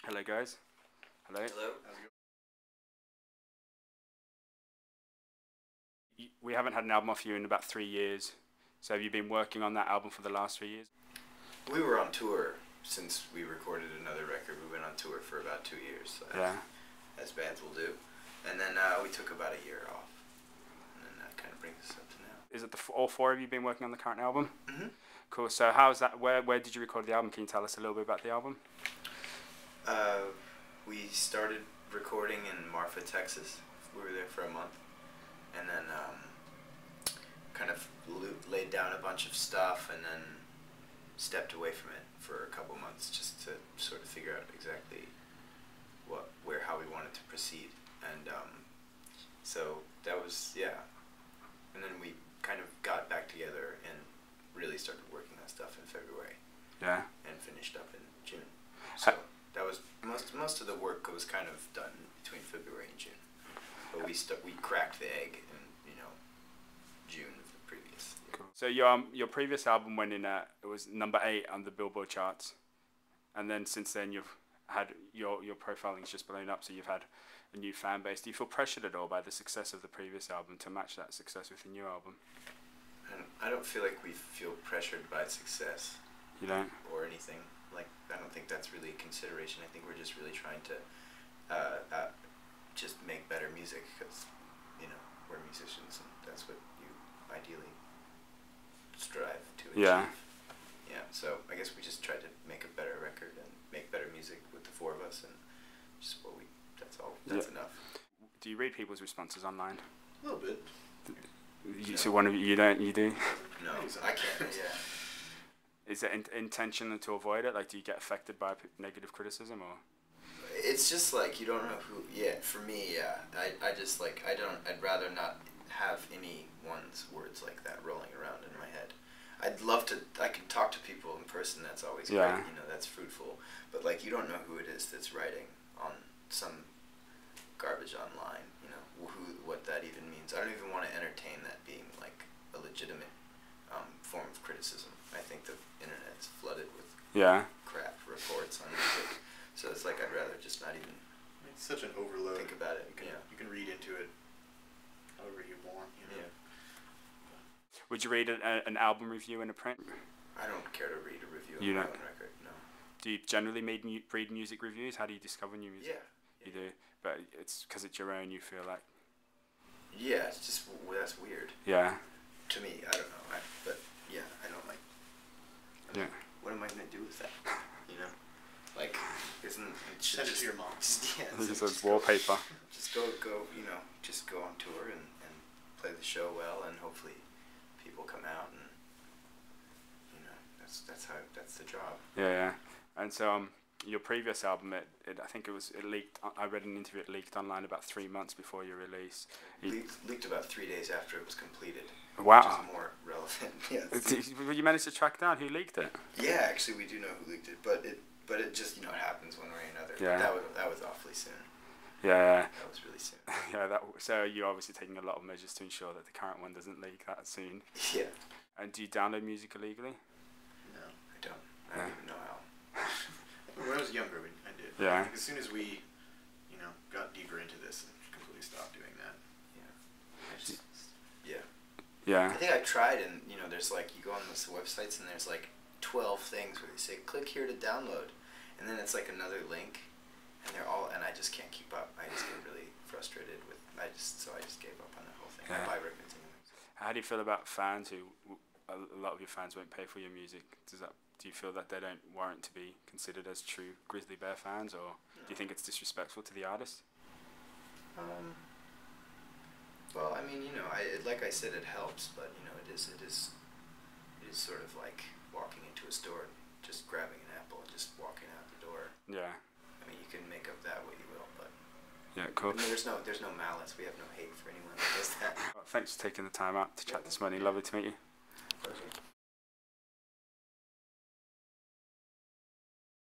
Hello, guys. Hello. Hello. We haven't had an album off you in about 3 years. So have you been working on that album for the last 3 years? We were on tour since we recorded another record. We went on tour for about 2 years. As bands will do. And then we took about a year off. And then that kind of brings us up to now. Is it all four of you been working on the current album? Mm-hmm. Cool. So how's that? Where did you record the album? Can you tell us a little bit about the album? We started recording in Marfa, Texas. We were there for a month. And then kind of laid down a bunch of stuff and then stepped away from it for a couple months just to sort of figure out exactly how we wanted to proceed. And so that was, yeah. And then we kind of got back together and really started working on stuff in February. Yeah. And finished up in June. So that was most of the work was kind of done between February and June. But we cracked the egg in June of the previous year. Cool. So your previous album went in it was number 8 on the Billboard charts, and then since then you've had your profiling's just blown up. So you've had a new fan base. Do you feel pressured at all by the success of the previous album to match that success with the new album? And I don't feel like we feel pressured by success. You don't? Or anything. Like, I don't think that's really a consideration. I think we're just really trying to just make better music because, we're musicians and that's what you ideally strive to achieve. Yeah. Yeah, so I guess we just tried to make a better record and make better music with the four of us, and just that's all. That's enough. Do you read people's responses online? A little bit. So one of you don't? You do? No, I can't. Yeah. Is it intentional to avoid it? Like, do you get affected by negative criticism, or? It's just like you don't know who. Yeah, for me, yeah. I just like I'd rather not have anyone's words like that rolling around in my head. I'd love to. I can talk to people in person. That's always great. That's fruitful. But like, you don't know who it is that's writing on some garbage online. What that even means. I don't even want to entertain that being like a legitimate form of criticism. I think the internet's flooded with crap reports on music. So it's like I'd rather just not even. It's such an overload. Think about it. You can read into it however you want. Yeah. Would you read an album review in a print? I don't care to read a review of my own record. No. Do you generally read music reviews? How do you discover new music? Yeah. You do, but it's because it's your own. You feel like. Yeah, it's just that's weird. Yeah. To me, I don't know. But yeah, I don't like. What am I gonna do with that? Like, isn't it should send it to your mom? It's wallpaper. Just go. Just go on tour and play the show well, and hopefully people come out, and that's the job. Yeah. And so your previous album, it leaked. I read an interview. It leaked online about 3 months before your release. Leaked about 3 days after it was completed. Wow. Which is more relevant. Yeah. You managed to track down who leaked it? Yeah, actually, we do know who leaked it, but it just it happens one way or another. Yeah. That was awfully soon. Yeah. That was really soon. So you're obviously taking a lot of measures to ensure that the current one doesn't leak that soon. Yeah. And do you download music illegally? No, I don't. I don't even know how. When I was younger, I did. Yeah. I think as soon as we, got deeper into this, and completely stopped doing that. Yeah. Yeah. I think I tried, and there's like you go on those websites, and there's like 12 things where they say click here to download, and then it's like another link, and and I just can't keep up. I just get really frustrated with. So I just gave up on that whole thing. Yeah. I buy records anyway. How do you feel about fans who a lot of your fans won't pay for your music? Do you feel that they don't warrant to be considered as true Grizzly Bear fans, or do you think it's disrespectful to the artist? Well, I mean, like I said, it helps, but it is sort of like walking into a store, just grabbing an apple and just walking out the door. Yeah. I mean, you can make of that what you will, but. Yeah, cool. I mean, there's no malice. We have no hate for anyone that does that. Well, thanks for taking the time out to chat this morning. Lovely to meet you.